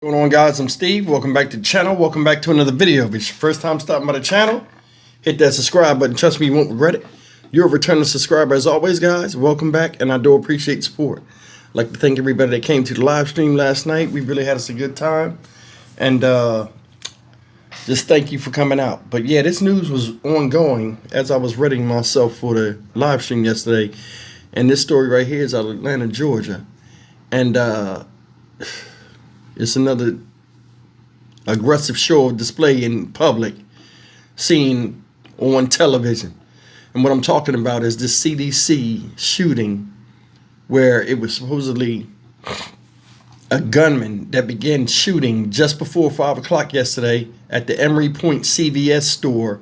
What's going on, guys? I'm Steve. Welcome back to the channel. Welcome back to another video. If it's your first time stopping by the channel, hit that subscribe button. Trust me, you won't regret it. You're a returning subscriber as always, guys. Welcome back, and I do appreciate support. I'd like to thank everybody that came to the live stream last night. We really had us a good time, and just thank you for coming out. But yeah, this news was ongoing as I was readying myself for the live stream yesterday, and this story right here is out of Atlanta, Georgia, and it's another aggressive show of display in public seen on television. And what I'm talking about is this CDC shooting where it was supposedly a gunman that began shooting just before 5 o'clock yesterday at the Emery Point CVS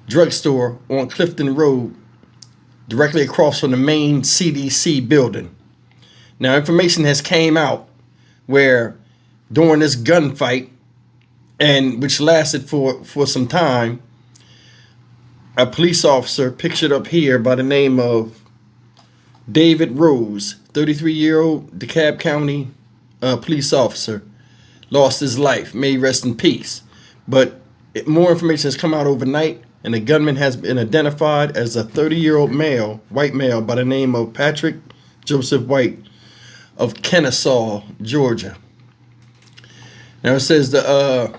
drugstore on Clifton Road, directly across from the main CDC building. Now, information has came out where during this gunfight, and which lasted for some time, a police officer pictured up here by the name of David Rose, 33-year-old DeKalb County police officer, lost his life. May he rest in peace. But more information has come out overnight, and the gunman has been identified as a 30-year-old male, white male, by the name of Patrick Joseph White of Kennesaw, Georgia. Now it says the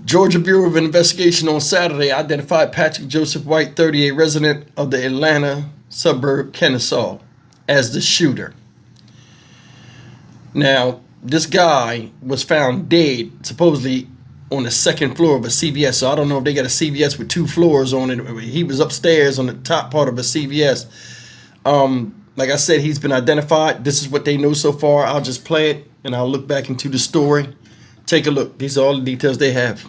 Georgia Bureau of Investigation on Saturday identified Patrick Joseph White, 38, resident of the Atlanta suburb Kennesaw, as the shooter. Now, this guy was found dead, supposedly on the second floor of a CVS. So I don't know if they got a CVS with 2 floors on it. He was upstairs on the top part of a CVS. Like I said, he's been identified. This is what they know so far. I'll just play it, and I'll look back into the story. Take a look. These are all the details they have.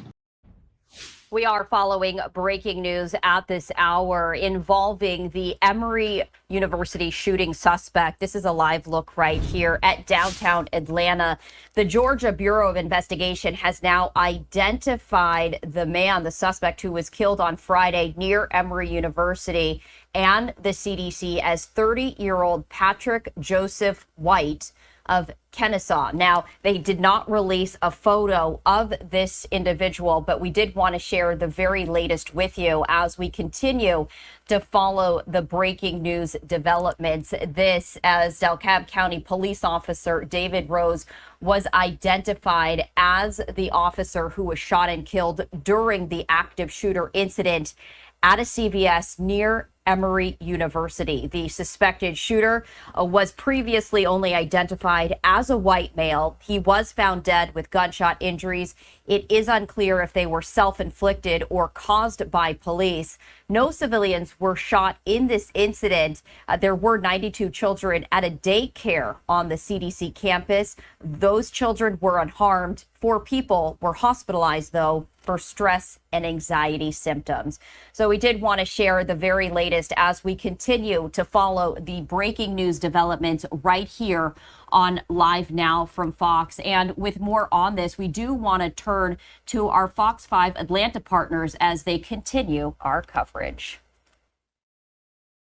We are following breaking news at this hour involving the Emory University shooting suspect. This is a live look right here at downtown Atlanta. The Georgia Bureau of Investigation has now identified the suspect who was killed on Friday near Emory University, and the CDC as 30-year-old Patrick Joseph White of Kennesaw. Now, they did not release a photo of this individual, but we did want to share the very latest with you as we continue to follow the breaking news developments. This, as DeKalb County police officer David Rose was identified as the officer who was shot and killed during the active shooter incident at a CVS near Emory University. The suspected shooter was previously only identified as a white male. He was found dead with gunshot injuries. It is unclear if they were self-inflicted or caused by police. No civilians were shot in this incident. There were 92 children at a daycare on the CDC campus. Those children were unharmed. 4 people were hospitalized, though, for stress and anxiety symptoms. So we did want to share the very latest as we continue to follow the breaking news developments right here on Live Now from Fox. And with more on this, we do want to turn to our Fox 5 Atlanta partners as they continue our coverage.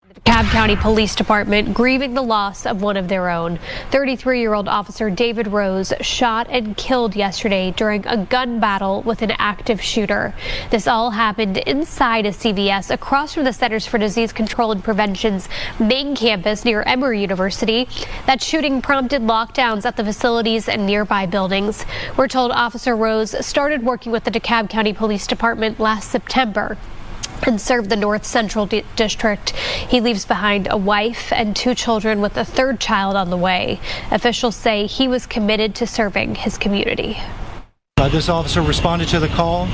The DeKalb County Police Department grieving the loss of one of their own. 33-year-old officer David Rose shot and killed yesterday during a gun battle with an active shooter. This all happened inside a CVS across from the Centers for Disease Control and Prevention's main campus near Emory University. That shooting prompted lockdowns at the facilities and nearby buildings. We're told Officer Rose started working with the DeKalb County Police Department last September and served the North Central District. He leaves behind a wife and 2 children with a 3rd child on the way. Officials say he was committed to serving his community. This officer responded to the call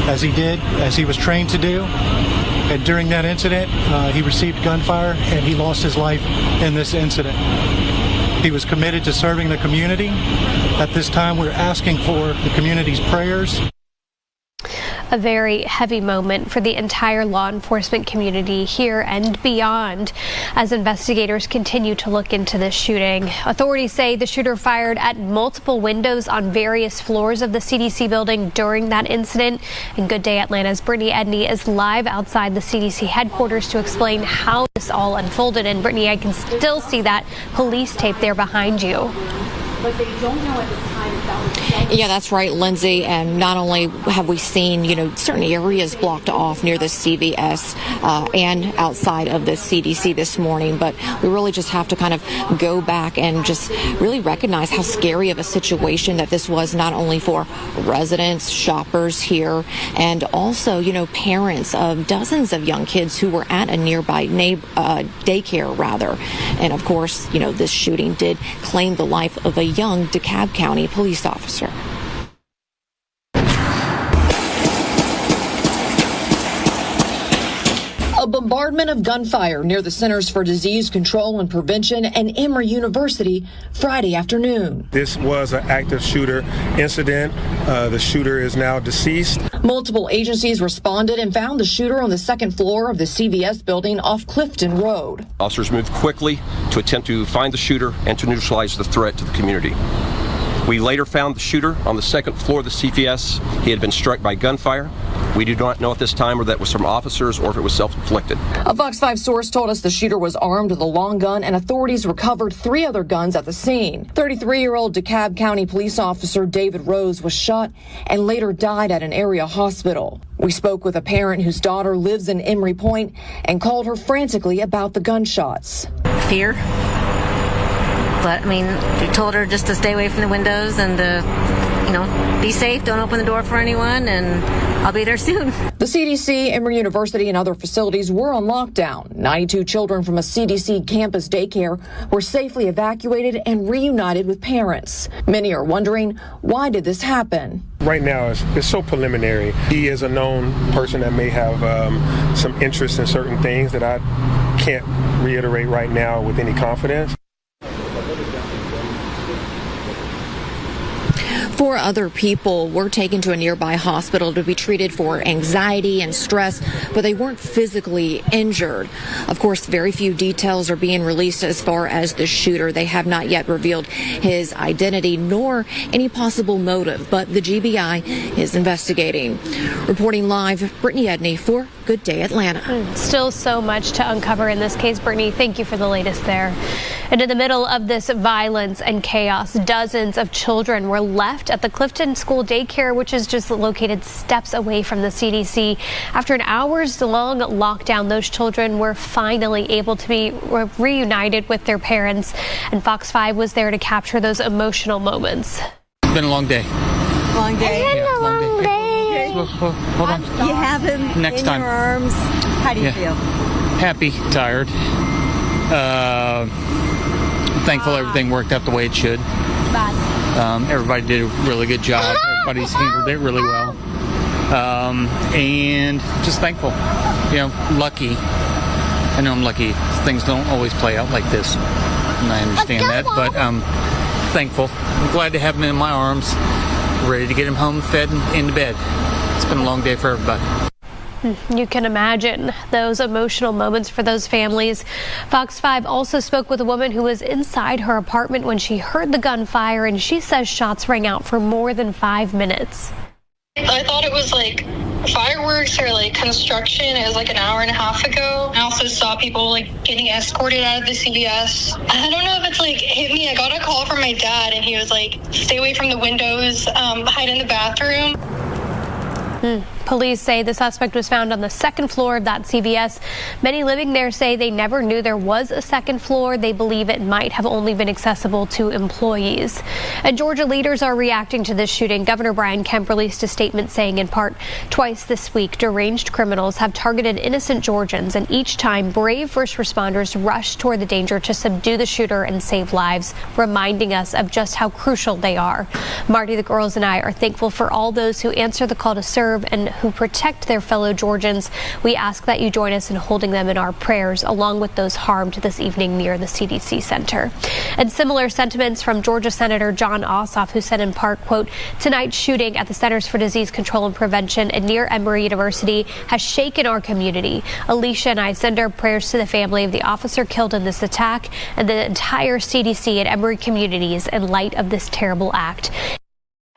as he was trained to do. And during that incident, he received gunfire and he lost his life in this incident. He was committed to serving the community. At this time, we're asking for the community's prayers. A very heavy moment for the entire law enforcement community here and beyond as investigators continue to look into this shooting. Authorities say the shooter fired at multiple windows on various floors of the CDC building during that incident. And Good Day Atlanta's Brittany Edney is live outside the CDC headquarters to explain how this all unfolded. And Brittany, I can still see that police tape there behind you. but they don't know at this time if that was... Yeah, that's right, Lindsay. And not only have we seen, certain areas blocked off near the CVS and outside of the CDC this morning, but we really just have to kind of go back and just really recognize how scary of a situation that this was, not only for residents, shoppers here, and also, parents of dozens of young kids who were at a nearby daycare, rather. And of course, this shooting did claim the life of a young DeKalb County police officer. A bombardment of gunfire near the Centers for Disease Control and Prevention and Emory University Friday afternoon. This was an active shooter incident. The shooter is now deceased. Multiple agencies responded and found the shooter on the second floor of the CVS building off Clifton Road. Officers moved quickly to attempt to find the shooter and to neutralize the threat to the community. We later found the shooter on the second floor of the CVS. He had been struck by gunfire. We do not know at this time whether that was from officers or if it was self-inflicted. A Fox 5 source told us the shooter was armed with a long gun, and authorities recovered 3 other guns at the scene. 33-year-old DeKalb County police officer David Rose was shot and later died at an area hospital. We spoke with a parent whose daughter lives in Emory Point and called her frantically about the gunshots. Fear. But, we told her just to stay away from the windows and be safe, don't open the door for anyone, and I'll be there soon. The CDC, Emory University, and other facilities were on lockdown. 92 children from a CDC campus daycare were safely evacuated and reunited with parents. Many are wondering, why did this happen? Right now, it's so preliminary. He is a known person that may have some interest in certain things that I can't reiterate right now with any confidence. 4 other people were taken to a nearby hospital to be treated for anxiety and stress, but they weren't physically injured. Of course, very few details are being released as far as the shooter. They have not yet revealed his identity nor any possible motive, but the GBI is investigating. Reporting live, Brittany Edney for Good Day Atlanta. Still so much to uncover in this case, Brittany. Thank you for the latest there. And in the middle of this violence and chaos, dozens of children were left at the Clifton School Daycare, which is just located steps away from the CDC. After an hours-long lockdown, those children were finally able to be reunited with their parents. And Fox 5 was there to capture those emotional moments. It's been a long day. Long day. Yeah, long day. Hold on. You have him Next in time. your arms. How do you feel? Happy, tired. Thankful everything worked out the way it should. Everybody did a really good job. Everybody's handled it really well. And just thankful. Lucky. I know I'm lucky. Things don't always play out like this. And I understand that, but thankful. I'm glad to have him in my arms, ready to get him home, fed, and into bed. It's been a long day for everybody. You can imagine those emotional moments for those families. Fox 5 also spoke with a woman who was inside her apartment when she heard the gunfire, and she says shots rang out for more than 5 minutes. I thought it was like fireworks or like construction. It was like an hour and a half ago. I also saw people like getting escorted out of the CVS. I don't know if it's like hit me. I got a call from my dad and he was like, stay away from the windows, hide in the bathroom. Police say the suspect was found on the second floor of that CVS. Many living there say they never knew there was a second floor. They believe it might have only been accessible to employees. And Georgia leaders are reacting to this shooting. Governor Brian Kemp released a statement saying, in part, twice this week, deranged criminals have targeted innocent Georgians, and each time brave first responders rushed toward the danger to subdue the shooter and save lives, reminding us of just how crucial they are. Marty, the girls, and I are thankful for all those who answer the call to serve and who protect their fellow Georgians. We ask that you join us in holding them in our prayers, along with those harmed this evening near the CDC Center. And similar sentiments from Georgia Senator John Ossoff, who said in part, quote, tonight's shooting at the Centers for Disease Control and Prevention and near Emory University has shaken our community. Alicia and I send our prayers to the family of the officer killed in this attack and the entire CDC and Emory communities in light of this terrible act.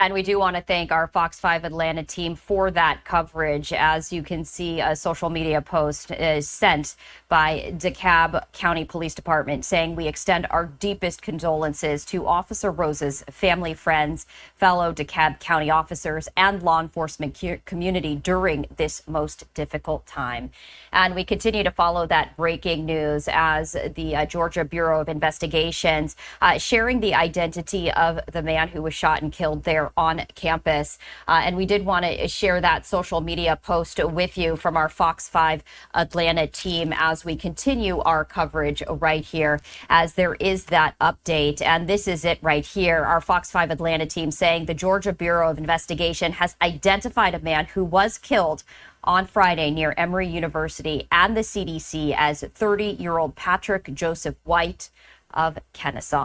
And we do want to thank our Fox 5 Atlanta team for that coverage. As you can see, a social media post is sent by DeKalb County Police Department saying, "We extend our deepest condolences to Officer Rose's family, friends, fellow DeKalb County officers, and law enforcement community during this most difficult time." And we continue to follow that breaking news as the Georgia Bureau of Investigations sharing the identity of the man who was shot and killed there on campus. And we did want to share that social media post with you from our Fox 5 Atlanta team as we continue our coverage right here, as there is that update. And this is it right here. Our Fox 5 Atlanta team saying the Georgia Bureau of Investigation has identified a man who was killed on Friday near Emory University and the CDC as 30-year-old Patrick Joseph White of Kennesaw.